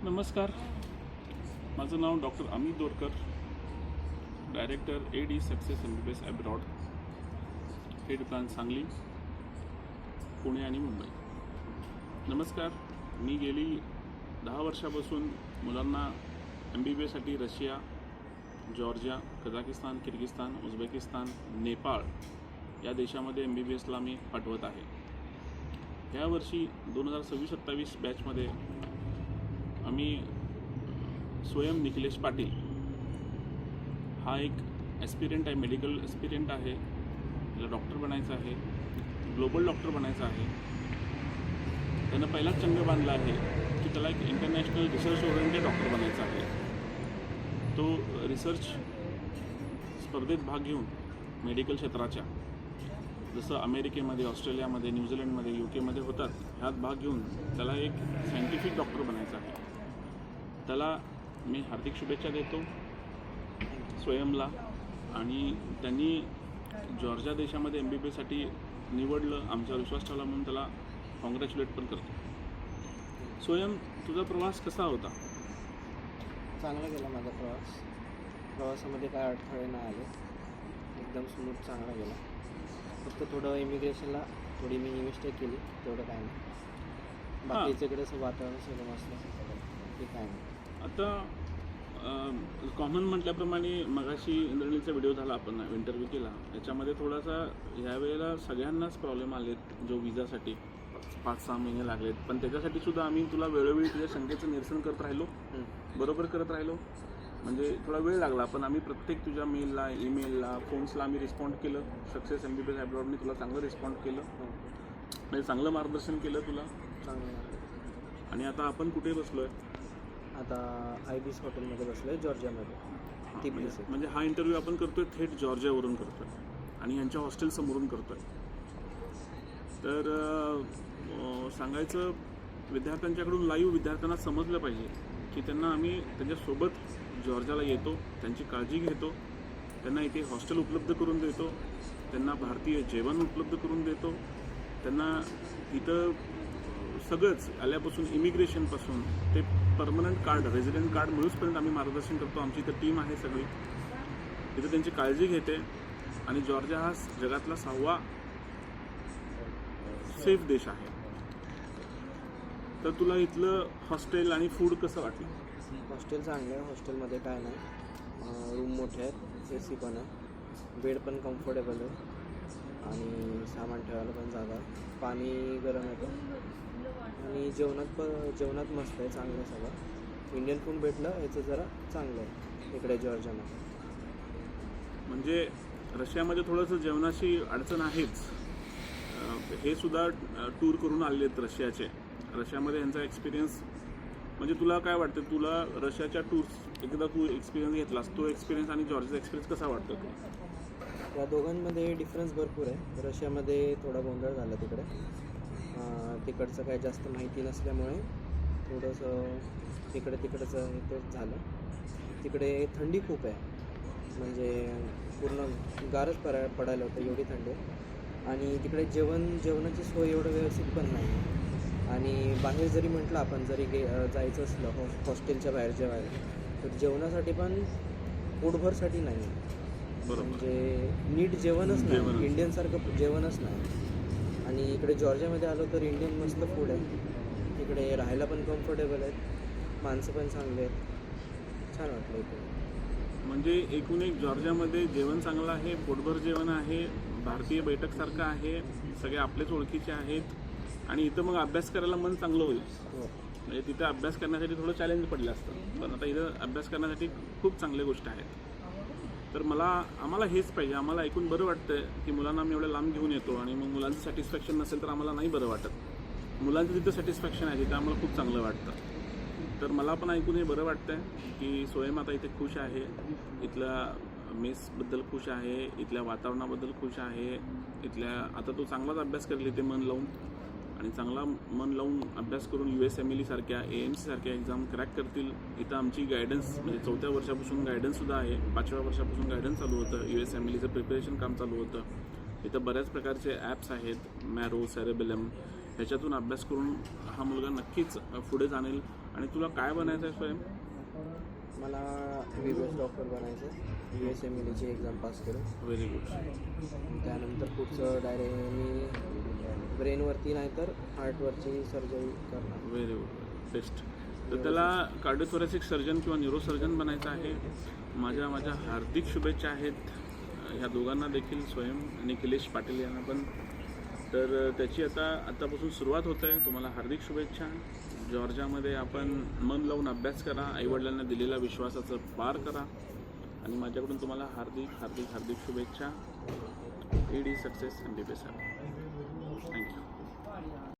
नमस्कार, माझं नाव doctor Amit Dorkar, director AD success MBBS abroad, head plan Sangli, Pune आणि मुंबई. नमस्कार. मी गेली 10 वर्षापासून मुलांना MBBSसाठी Russia, Georgia, Kazakhstan, Kyrgyzstan, Uzbekistan, Nepal या देशामध्ये MBBSला मी पाठवत आहे. यावर्षी 2026-27 बॅचमध्ये आम्ही स्वयं निखिलेश पाटील हा एक ॲस्पिरंट आहे, मेडिकल ॲस्पिरंट आहे. त्याला डॉक्टर बनायचं आहे, ग्लोबल डॉक्टर बनायचं आहे. त्यानं पहिलाच चंग बांधला आहे की त्याला एक इंटरनॅशनल रिसर्च ओरिएंटेड डॉक्टर बनायचं आहे. तो रिसर्च स्पर्धेत भाग घेऊन मेडिकल क्षेत्राच्या जसं अमेरिकेमध्ये, ऑस्ट्रेलियामध्ये, न्यूझीलंडमध्ये, UK होतात, ह्यात भाग घेऊन त्याला एक सायंटिफिक डॉक्टर बनायचं आहे. त्याला मी हार्दिक शुभेच्छा देतो स्वयंला. आणि त्यांनी जॉर्जिया देशामध्ये MBBSसाठी निवडलं, आमच्यावर विश्वास ठेवला म्हणून त्याला कॉंग्रॅच्युलेट पण करतो. स्वयं, तुझा प्रवास कसा होता? चांगला गेला माझा प्रवासामध्ये काय अडथळे नाही आले, एकदम स्मूथ चांगला गेला. फक्त थोडं इमिग्रेशनला थोडी मी मिस्टेक केली, तेवढं काय नाही. बाकीच्याकडे असं वातावरण सगळं मस्त, ते काय नाही. आता कॉमन म्हटल्याप्रमाणे मगाशी इंद्रणीचा व्हिडिओ झाला, आपण इंटरव्ह्यू केला, याच्यामध्ये थोडासा ह्यावेळेला सगळ्यांनाच प्रॉब्लेम आलेत. जो विजासाठी 5-6 महिने लागलेत, पण त्याच्यासाठी सुद्धा आम्ही तुला वेळोवेळी तुझ्या शंकेचं निरसन करत राहिलो, बरोबर करत राहिलो. म्हणजे थोडा वेळ लागला, पण आम्ही प्रत्येक तुझ्या मेलला, ईमेलला, फोन्सला आम्ही रिस्पॉन्ड केलं. सक्सेस MBBS अब्रॉडने तुला चांगलं रिस्पॉन्ड केलं, म्हणजे चांगलं मार्गदर्शन केलं तुला. चांगलं. आणि आता आपण कुठे बसलो आहे? आता IBS हॉटेलमध्ये बसलो आहे, जॉर्जियामध्ये. म्हणजे हा इंटरव्ह्यू आपण करतोय थेट जॉर्जियावरून करतोय आणि यांच्या हॉस्टेलसमोरून करतोय. तर सांगायचं, विद्यार्थ्यांच्याकडून लाईव्ह विद्यार्थ्यांना समजलं पाहिजे की त्यांना आम्ही त्यांच्यासोबत जॉर्जियाला येतो, त्यांची काळजी घेतो, त्यांना इथे हॉस्टेल उपलब्ध करून देतो, त्यांना भारतीय जेवण उपलब्ध करून देतो, त्यांना इथं सगळंच आल्यापासून इमिग्रेशनपासून ते परमनंट कार्ड, रेसिडेंट कार्ड मिळूचपर्यंत आम्ही मार्गदर्शन करतो. आमची इथं टीम आहे सगळी, इथं त्यांची काळजी घेते. आणि जॉर्जिया हा जगातला 6वा सेफ देश आहे. तर तुला इथलं हॉस्टेल आणि फूड कसं वाटलं? हॉस्टेल चांगलं आहे, हॉस्टेलमध्ये काय नाही. रूम मोठे आहेत, AC पण आहे, बेड पण कम्फर्टेबल आहे आणि सामान ठेवायला पण जागा आहे. पाणी गरम येतं आणि जेवणात मस्त आहे, चांगलं आहे सगळं. इंडियन फूड भेटलं याचं जरा चांगलं आहे इकडे जॉर्जियामध्ये. म्हणजे रशियामध्ये थोडंसं जेवणाची अडचण आहेच. हे सुद्धा टूर करून आलेले आहेत रशियाचे. रशियामध्ये यांचा एक्सपिरियन्स, म्हणजे तुला काय वाटतं, तुला रशियाच्या टूर्स एकदा तू एक्सपिरियन्स घेतलास, तो एक्सपिरियन्स आणि जॉर्जियाचा एक्सपिरियन्स कसा वाटतो तुला? या दोघांमध्ये डिफरन्स भरपूर आहे. रशियामध्ये थोडा गोंधळ झाला तिकडे, तिकडचं काय जास्त माहिती नसल्यामुळे थोडंसं तिकडचं ते झालं. तिकडे थंडी खूप आहे, म्हणजे पूर्ण गारच पडायला होतं, एवढी थंडी आहे. आणि तिकडे जेवणाची सोय एवढं व्यवस्थित पण नाही. आणि बाहेर जरी म्हटलं आपण, जरी जायचं असलं हॉस्टेलच्या बाहेरच्या बाहेर, तर जेवणासाठी पण पोटभरसाठी नाही, म्हणजे नीट जेवणच नाही, इंडियनसारखं जेवणच नाही. आणि इकडे जॉर्जियामध्ये आलो तर इंडियन मस्त फूड आहे, तिकडे राहायला पण कम्फर्टेबल आहेत, माणसं पण चांगले आहेत, छान वाटलं इकडे. म्हणजे एकूण एक जॉर्जियामध्ये जेवण चांगलं आहे, पोटभर जेवण आहे, भारतीय बैठकसारखं आहे, सगळे आपलेच ओळखीचे आहेत. आणि इथं मग अभ्यास करायला मन चांगलं होईल. म्हणजे तिथं अभ्यास करण्यासाठी थोडं चॅलेंज पडलं असतं, पण आता इथं अभ्यास करण्यासाठी खूप चांगल्या गोष्टी आहेत. तर आम्हाला हेच पाहिजे. आम्हाला ऐकून बरं वाटतं की मुलांना आम्ही एवढं लांब घेऊन येतो आणि मग मुलांचं सॅटिस्फॅक्शन नसेल तर आम्हाला नाही बरं वाटत. मुलांचं तिथं सॅटिस्फॅक्शन आहे, तिथं आम्हाला खूप चांगलं वाटतं. तर मला पण ऐकून हे बरं वाटतं की स्वयं आता इथे खुश आहे, इथल्या मेसबद्दल खुश आहे, इथल्या वातावरणाबद्दल खुश आहे, इथल्या आता तो चांगलाच अभ्यास करेल इथे मन लावून, आणि चांगला मन लावून अभ्यास करून USMLE सारख्या AMC सारख्या एक्झाम क्रॅक करतील. इथं आमची गायडन्स, म्हणजे 4थ्या वर्षापासून गायडन्ससुद्धा आहे, 5व्या वर्षापासून गायडन्स चालू होतं, USMLEचं प्रिपरेशन काम चालू होतं. इथं बऱ्याच प्रकारचे ॲप्स आहेत, मॅरो, सेरेबेलम, ह्याच्यातून अभ्यास करून हा मुलगा नक्कीच पुढे जाणेल आणि तुला काय बनायचं आहे स्वयं? मला VBS डॉक्टर बनायचं, USMLE एक्झाम पास करून. Very good. त्यानंतर पुढचं डायरेक्ट मी ब्रेनवरती नाही तर हार्टवरची सर्जरी करणार. Very good, best. तर त्याला कार्डिओथोरॅसिक सर्जन किंवा न्यूरोसर्जन बनायचं आहे. माझ्या हार्दिक शुभेच्छा आहेत ह्या दोघांना देखील, स्वयं आणि निखिलेश पाटील यांना पण. तर त्याची आतापासून सुरुवात होत आहे. तुम्हाला हार्दिक शुभेच्छा. जॉर्जियामध्ये आपण मन लावून अभ्यास करा, आईवडिलांना दिलेल्या विश्वासाचं पार करा आणि माझ्याकडून तुम्हाला हार्दिक हार्दिक हार्दिक शुभेच्छा. ED success and be best. Thank you.